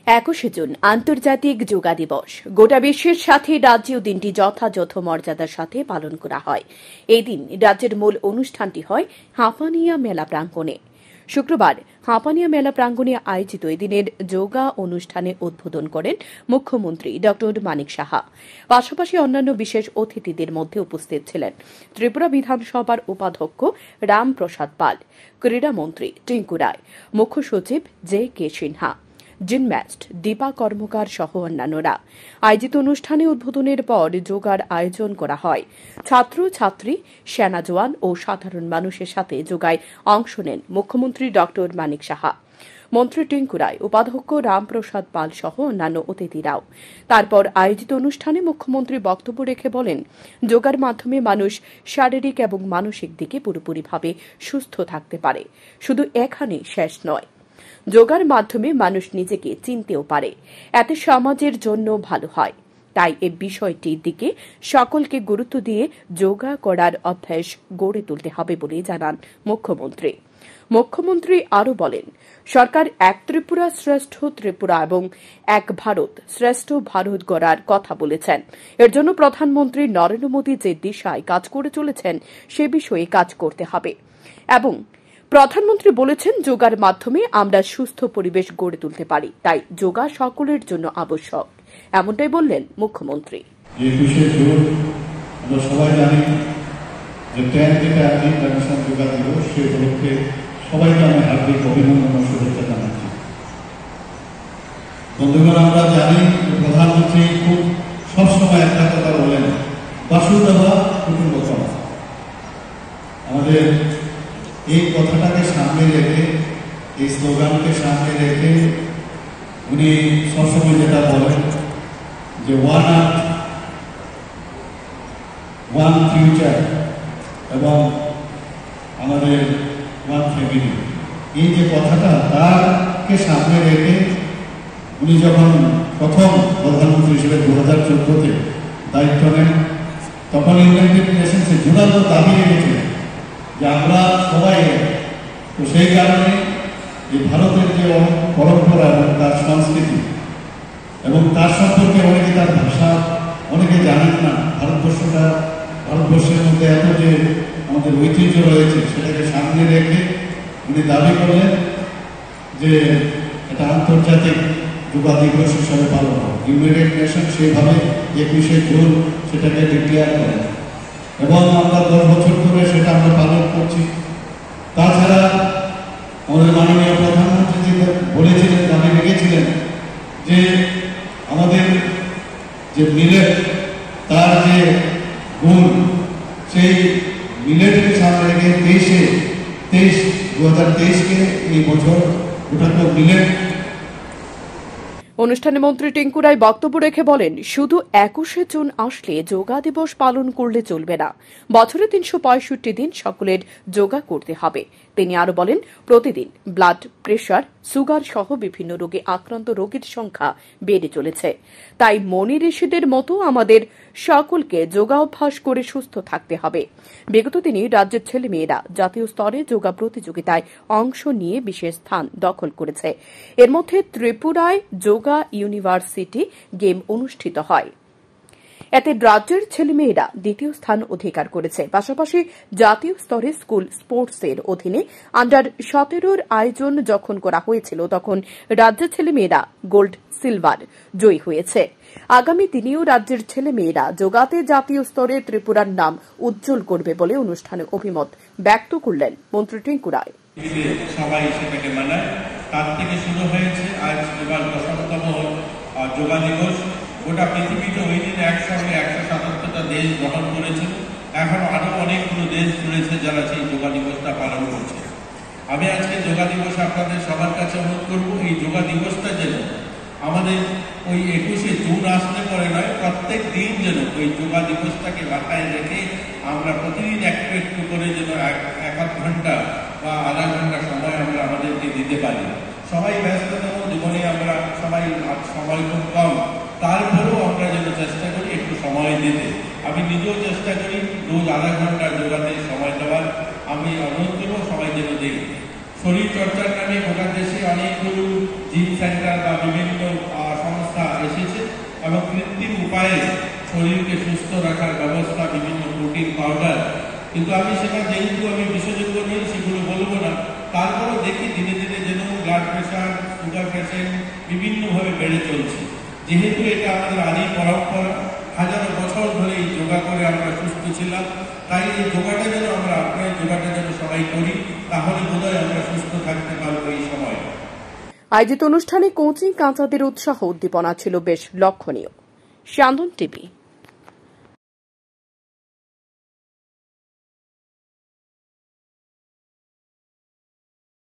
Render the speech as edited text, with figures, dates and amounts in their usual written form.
21শে June আন্তর্জাতিক যোগা দিবস। গোটা বিশ্বের সাথে রাজ্যেও দিনটি যথাযথ মর্যাদার সাথে পালন করা হয়। এই দিন রাজ্যের মূল অনুষ্ঠানটি হয় হাঁপানিয়া মেলা প্রাঙ্গণে। শুক্রবার হাঁপানিয়া মেলা প্রাঙ্গণে আয়োজিত এদিনের যোগা অনুষ্ঠানে উদ্বোধন করেন মুখ্যমন্ত্রী ড মানিক সাহা। পাশাপাশি অন্যান্য বিশেষ অতিথিদের মধ্যে উপস্থিত ছিলেন ত্রিপুরা বিধানসভার উপাধ্যক্ষ রামপ্রসাদ পাল, ক্রীড়ামন্ত্রী টিঙ্কু রায়, মুখ্য সচিব J K Sinha, gymnast Dipa Karmakar সহ অন্যান্যরা। আয়োজিত অনুষ্ঠানে উদ্বোধনের পর যোগার আয়োজন করা হয়। ছাত্র ছাত্রী, সেনা জওয়ান ও সাধারণ মানুষের সাথে যোগায় অংশ নেন মুখ্যমন্ত্রী ড মানিক সাহা, মন্ত্রী টিঙ্কু রায়, উপাধ্যক্ষ রামপ্রসাদ পাল সহ অন্যান্য অতিথিরাও। তারপর আয়োজিত অনুষ্ঠানে মুখ্যমন্ত্রী বক্তব্য রেখে বলেন, যোগার মাধ্যমে মানুষ শারীরিক এবং মানসিক দিকে পুরোপুরিভাবে সুস্থ থাকতে পারে। শুধু এখানে শেষ নয়, যোগার মাধ্যমে মানুষ নিজেকে চিনতেও পারে, এতে সমাজের জন্য ভালো হয়। তাই এই বিষয়টির দিকে সকলকে গুরুত্ব দিয়ে যোগা করার অভ্যাস গড়ে তুলতে হবে বলে জানান মুখ্যমন্ত্রী। মুখ্যমন্ত্রী আরও বলেন, সরকার এক ত্রিপুরা শ্রেষ্ঠ ত্রিপুরা এবং এক ভারত শ্রেষ্ঠ ভারত গড়ার কথা বলেছেন। এর জন্য প্রধানমন্ত্রী নরেন্দ্র মোদী যে দিশায় কাজ করে চলেছেন সে বিষয়ে কাজ করতে হবে এবং প্রধানমন্ত্রী বলেছেন, যোগার মাধ্যমে আমরা সুস্থ পরিবেশ গড়ে তুলতে পারি। তাই যোগা সকলের জন্য আবশ্যক, এমনটাই বললেন মুখ্যমন্ত্রী। আমরা সবাই জানি যে 10 যেটা ইন্টারন্যাশনাল যোগা দিবস, সে উপলক্ষে সবাইকে আমি হার্দিক অভিনন্দন ও শুভেচ্ছা জানাচ্ছি। বন্ধুগণ, আমরা জানি প্রধানমন্ত্রী খুব সবসময় একটা কথা বলেন, বাসুদেবা কুটুম্বকম। আমাদের এই কথাটাকে সামনে রেখে, এই স্লোগানকে সামনে রেখে উনি সবসময় যেটা বলেন যে ওয়ান আর্থ, ওয়ান ফিউচার এবং আমাদের ওয়ান ফ্যামিলি, এই যে কথাটা তারকে সামনে রেখে উনি যখন প্রথম প্রধানমন্ত্রী হিসেবে 2014-তে দায়িত্ব নেন, তখন ইউনাইটেড নেশনসে জোরালো দাবি রেখেছিলেন যে আমরা সবাই। তো সেই কারণে এই ভারতের যে পরম্পরা এবং তার সংস্কৃতি এবং তার সম্পর্কে অনেকে, তার ভাষা অনেকে জানেন না। ভারতবর্ষের মধ্যে এত যে আমাদের ঐতিহ্য রয়েছে, সেটাকে সামনে রেখে উনি দাবি করলেন যে এটা আন্তর্জাতিক যোগা দিবস হিসাবে পালন হয়। ইউনাইটেড নেশন সেইভাবে 21শে জুন সেটাকে ডিক্লেয়ার করেন এবং আমরা 10 বছর ধরে সেটা আমরা পালন করছি। তাছাড়া আমাদের মাননীয় প্রধানমন্ত্রী যে বলেছিলেন, দাবি রেখেছিলেন যে আমাদের যে মিলেট, তার যে গুণ, সেই মিলেটকে সামনে রেখে 2023-কে এই বছর ওটাকে মিলেট। অনুষ্ঠানে মন্ত্রী টিঙ্কু রায় বক্তব্য রেখে বলেন, শুধু 21শে জুন আসলে যোগা দিবস পালন করলে চলবে না, বছরে 365 দিন সকলের যোগা করতে হবে। তিনি আরও বলেন, প্রতিদিন ব্লাড প্রেশার, সুগার সহ বিভিন্ন রোগে আক্রান্ত রোগীর সংখ্যা বেড়ে চলেছে। তাই মনি ঋষিদের মতো আমাদের সকলকে যোগাভ্যাস করে সুস্থ থাকতে হবে। বিগত দিনে রাজ্যের ছেলেমেয়েরা জাতীয় স্তরে যোগা প্রতিযোগিতায় অংশ নিয়ে বিশেষ স্থান দখল করেছে। এর মধ্যে ত্রিপুরায় যোগা ইউনিভার্সিটি গেম অনুষ্ঠিত হয়, এতে রাজ্যের ছেলেমেয়েরা দ্বিতীয় স্থান অধিকার করেছে। পাশাপাশি জাতীয় স্তরে স্কুল স্পোর্টসের অধীনে আন্ডার-17 আয়োজন যখন করা হয়েছিল, তখন রাজ্যের ছেলেমেয়েরা গোল্ড, সিলভার জয়ী হয়েছে। আগামী দিনেও রাজ্যের ছেলেমেয়েরা যোগাতে জাতীয় স্তরে ত্রিপুরার নাম উজ্জ্বল করবে বলে অনুষ্ঠানে অভিমত ব্যক্ত করলেন মন্ত্রী টিঙ্কু রায়। সবাই সেটাকে মানায়, তার থেকে শুরু হয়েছে আজ এবার 10তম যোগা দিবস। গোটা পৃথিবীতে ওই দিন একসঙ্গে 177টা দেশ গ্রহণ করেছিল। এখন আরো অনেকগুলো দেশ রয়েছে যারা সেই যোগা দিবসটা পালন করছে। আমি আজকে যোগা দিবসে আপনাদের সবার কাছে অনুরোধ করবো, এই যোগা দিবসটা যেন আমাদের ওই 21শে জুন আসলে পরে নয়, প্রত্যেক দিন যেন ওই যোগা দিবসটাকে মাথায় রেখে আমরা প্রতিদিন একটু একটু করে যেন এক ঘন্টা বা আধা ঘন্টা সময় আমরা আমাদেরকে দিতে পারি। সবাই ব্যস্ততম জীবনে, আমরা সবাই সময় খুব কম, তারপরেও আমরা যেন চেষ্টা করি একটু সময় দিতে। আমি নিজেও চেষ্টা করি রোজ আধা ঘন্টা যোগাতে সময় দেওয়ার। আমি অনুরোধ করবো সবাই যেন দিই। শরীর চর্চার নামে গোটা দেশে অনেকগুলো জিম সেন্টার বা বিভিন্ন এবং কৃত্রিম উপায়ে শরীরকে সুস্থ রাখার ব্যবস্থা, বিভিন্ন প্রোটিন পাউডার। কিন্তু আমি সেটা যেহেতু আমি বিশেষজ্ঞ নই, সেগুলো বলবো না। তারপরও দেখি দিনে দিনে যেন ব্লাড প্রেশার, সুগার পেশেন্ট বিভিন্নভাবে বেড়ে চলছে। যেহেতু এটা আমাদের আদি পরম্পরা, হাজারো বছর ধরে এই যোগা করে আমরা সুস্থ ছিলাম, তাই এই যোগাটা যেন আমরা আপনার যোগাটা যেন সবাই করি, তাহলে বোধহয় আমরা সুস্থ থাকতে পারবো এই সময়। আয়োজিত অনুষ্ঠানে কোচিং কাঁচাদের উৎসাহ উদ্দীপনা ছিল বেশ লক্ষণীয়। সান্দন টিভি।